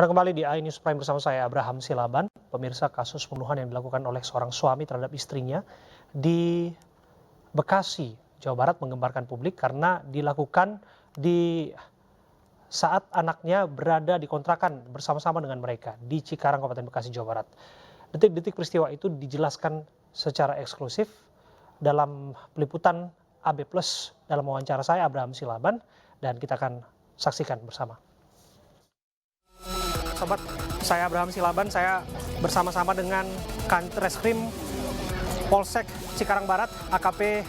Anda kembali di iNews Prime bersama saya Abraham Silaban. Pemirsa, kasus pembunuhan yang dilakukan oleh seorang suami terhadap istrinya di Bekasi, Jawa Barat menggemparkan publik karena dilakukan di saat anaknya berada di kontrakan bersama-sama dengan mereka di Cikarang, Kabupaten Bekasi, Jawa Barat. Detik-detik peristiwa itu dijelaskan secara eksklusif dalam peliputan AB Plus dalam wawancara saya Abraham Silaban, dan kita akan saksikan bersama. Sobat, saya Abraham Silaban, saya bersama-sama dengan Kantreskrim Polsek Cikarang Barat, AKP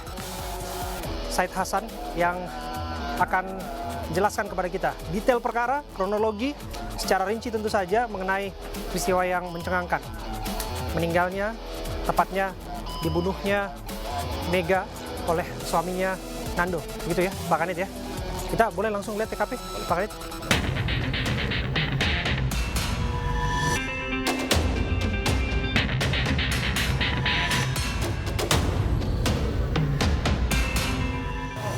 Said Hasan, yang akan jelaskan kepada kita detail perkara, kronologi, secara rinci tentu saja mengenai peristiwa yang mencengangkan. Meninggalnya, tepatnya dibunuhnya Mega oleh suaminya Nando, begitu ya Pak Kanit ya. Kita boleh langsung lihat TKP, Pak Kanit.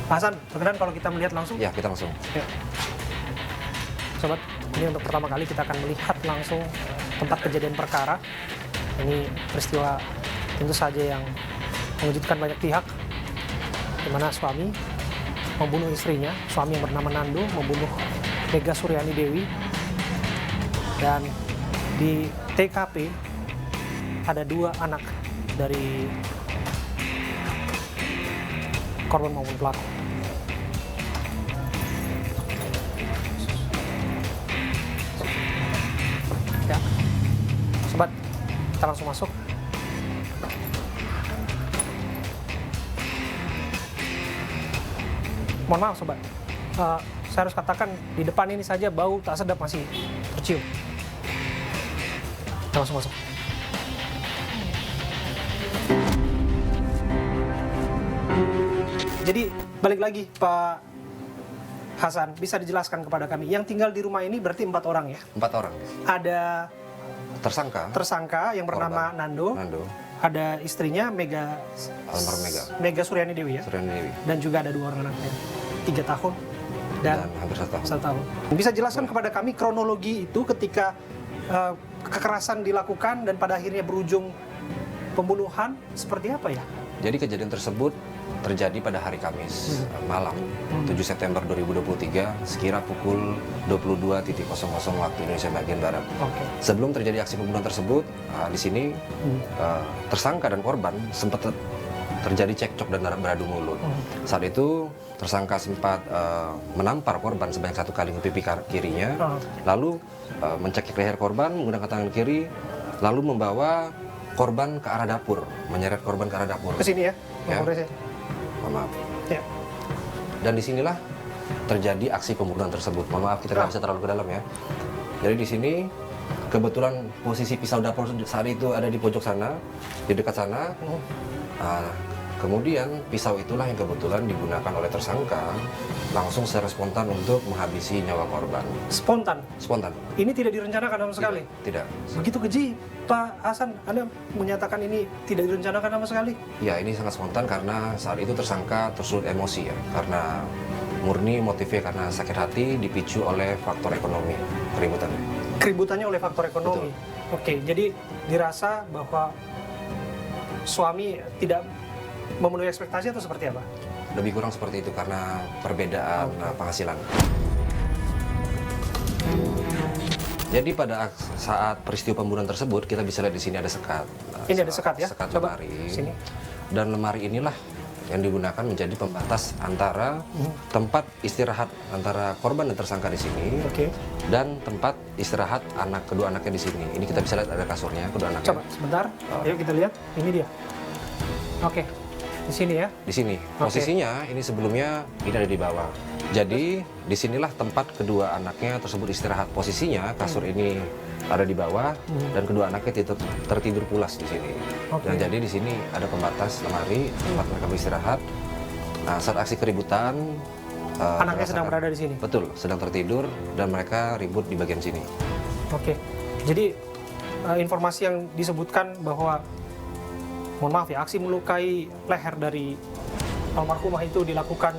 Pak Hasan, berkenan kalau kita melihat langsung? Ya, kita langsung. Ya. Sobat, ini untuk pertama kali kita akan melihat langsung tempat kejadian perkara. Ini peristiwa tentu saja yang mengejutkan banyak pihak, di mana suami membunuh istrinya, suami yang bernama Nando membunuh Mega Suryani Dewi, dan di TKP ada 2 anak dari korban maupun pelaku. Ya, sobat, kita langsung masuk. Mohon maaf sobat, saya harus katakan di depan ini saja bau tak sedap masih tercium. Kita langsung masuk. Jadi balik lagi Pak Hasan, bisa dijelaskan kepada kami, yang tinggal di rumah ini berarti 4 orang ya? 4 orang. Ada tersangka yang bernama Nando. Ada istrinya Mega, Mega Suryani Dewi ya? Suryani Dewi. Dan juga ada 2 orang anaknya, 3 tahun dan hampir 1 tahun. 1 tahun. Bisa jelaskan kepada kami kronologi itu ketika kekerasan dilakukan dan pada akhirnya berujung pembunuhan, seperti apa ya? Jadi kejadian tersebut terjadi pada hari Kamis malam 7 September 2023 sekira pukul 22.00 waktu Indonesia bagian Barat. Okay. Sebelum terjadi aksi pembunuhan tersebut, di sini tersangka dan korban sempat terjadi cekcok dan beradu mulut. Saat itu tersangka sempat menampar korban sebanyak 1 kali ke pipi kirinya, lalu mencekik leher korban menggunakan tangan kiri, lalu membawa korban ke arah dapur, menyeret korban ke arah dapur. Ke sini ya, ya. Maaf. Ya. Dan disinilah terjadi aksi pembunuhan tersebut. Mohon maaf, kita nggak bisa terlalu ke dalam ya. Jadi di sini kebetulan posisi pisau dapur saat itu ada di pojok sana, di dekat sana. Kemudian pisau itulah yang kebetulan digunakan oleh tersangka langsung secara spontan untuk menghabisi nyawa korban. Spontan? Spontan. Ini tidak direncanakan sama sekali? Tidak. Begitu keji, Pak Hasan, Anda menyatakan ini tidak direncanakan sama sekali? Ya, ini sangat spontan karena saat itu tersangka tersulut emosi ya. Karena murni motifnya karena sakit hati dipicu oleh faktor ekonomi, keributannya. Keributannya oleh faktor ekonomi? Betul. Oke, jadi dirasa bahwa suami tidak memenuhi ekspektasi atau seperti apa? Lebih kurang seperti itu karena perbedaan penghasilan. Jadi pada saat peristiwa pembunuhan tersebut kita bisa lihat di sini ada sekat. Ini ada sekat ya? Sekat Coba lemari. sini. Dan lemari inilah yang digunakan menjadi pembatas antara tempat istirahat antara korban dan tersangka di sini, dan tempat istirahat kedua anaknya di sini. Ini kita bisa lihat ada kasurnya kedua anaknya. Coba sebentar, yuk kita lihat. Ini dia. Oke. Di sini ya? Di sini. Posisinya ini sebelumnya ini ada di bawah. Jadi disinilah tempat kedua anaknya tersebut istirahat. Posisinya kasur ini ada di bawah dan kedua anaknya tertidur pulas di sini. Dan jadi di sini ada pembatas lemari tempat mereka beristirahat. Nah, saat aksi keributan anaknya sedang berada di sini. Betul, sedang tertidur dan mereka ribut di bagian sini. Oke. Jadi informasi yang disebutkan bahwa mohon maaf ya, aksi melukai leher dari almarhumah itu dilakukan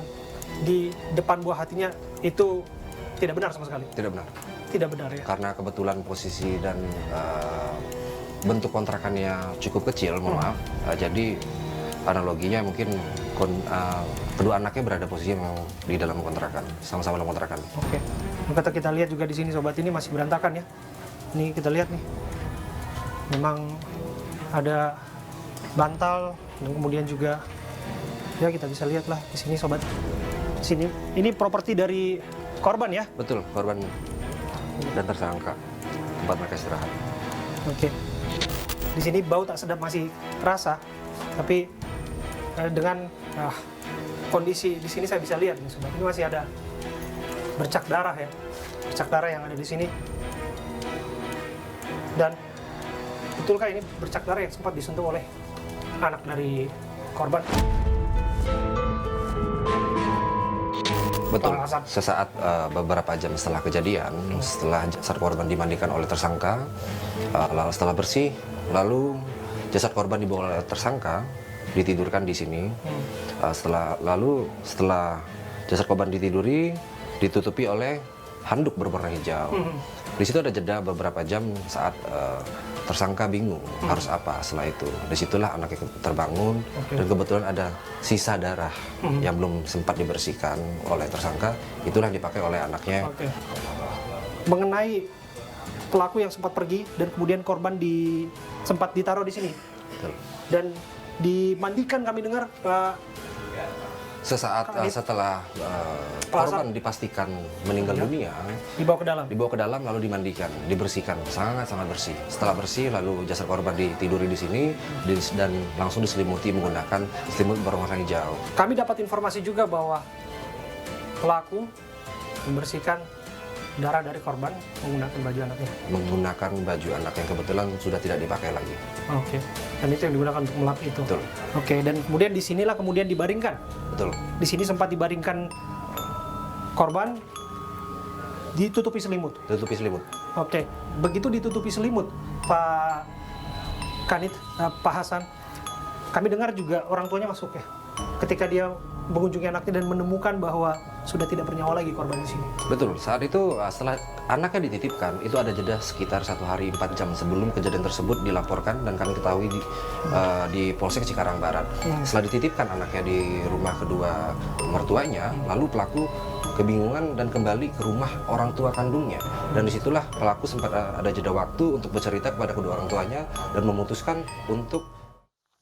di depan buah hatinya, itu tidak benar sama sekali? Tidak benar. Tidak benar ya? Karena kebetulan posisi dan bentuk kontrakannya cukup kecil, mohon maaf. Jadi analoginya mungkin kedua anaknya berada posisi memang di dalam kontrakan, sama-sama dalam kontrakan. Oke. Kata kita lihat juga di sini sobat, ini masih berantakan ya. Ini kita lihat nih. Memang ada bantal dan kemudian juga ya kita bisa lihat lah di sini sobat. Di sini ini properti dari korban ya? Betul, korban dan tersangka tempat mereka istirahat. Oke. Di sini bau tak sedap masih terasa, tapi dengan kondisi di sini saya bisa lihat nih sobat, ini masih ada bercak darah ya, bercak darah yang ada di sini. Dan betulkah ini bercak darah yang sempat disentuh oleh anak dari korban? Betul. Pak Hasan. Sesaat beberapa jam setelah kejadian, setelah jasad korban dimandikan oleh tersangka, lalu setelah bersih, lalu jasad korban dibawa oleh tersangka, ditidurkan di sini. Setelah jasad korban ditiduri, ditutupi oleh handuk berwarna hijau. Di situ ada jeda beberapa jam saat tersangka bingung harus apa setelah itu. Disitulah anaknya terbangun dan kebetulan ada sisa darah yang belum sempat dibersihkan oleh tersangka. Itulah yang dipakai oleh anaknya. Oke. Mengenai pelaku yang sempat pergi dan kemudian korban sempat ditaruh di sini Betul. dan dimandikan, kami dengar Sesaat setelah korban dipastikan meninggal dunia, dibawa ke dalam lalu dimandikan, dibersihkan, sangat-sangat bersih. Setelah bersih, lalu jasad korban ditiduri di sini dan langsung diselimuti menggunakan selimut berwarna hijau. Kami dapat informasi juga bahwa pelaku membersihkan darah dari korban menggunakan baju anaknya. Menggunakan baju anak yang kebetulan sudah tidak dipakai lagi. Oke. Dan itu yang digunakan untuk melap itu. Betul. Oke. Dan kemudian di sinilah kemudian dibaringkan. Betul. Di sini sempat dibaringkan korban, ditutupi selimut. Tutupi selimut. Oke. Begitu ditutupi selimut, Pak Kanit, Pak Hasan, kami dengar juga orang tuanya masuk ya. Ketika dia mengunjungi anaknya dan menemukan bahwa sudah tidak bernyawa lagi korban di sini. Betul. Saat itu setelah anaknya dititipkan, itu ada jeda sekitar 1 hari 4 jam sebelum kejadian tersebut dilaporkan dan kami ketahui di Polsek Cikarang Barat. Setelah dititipkan anaknya di rumah kedua mertuanya, lalu pelaku kebingungan dan kembali ke rumah orang tua kandungnya. Dan disitulah pelaku sempat ada jeda waktu untuk bercerita kepada kedua orang tuanya dan memutuskan untuk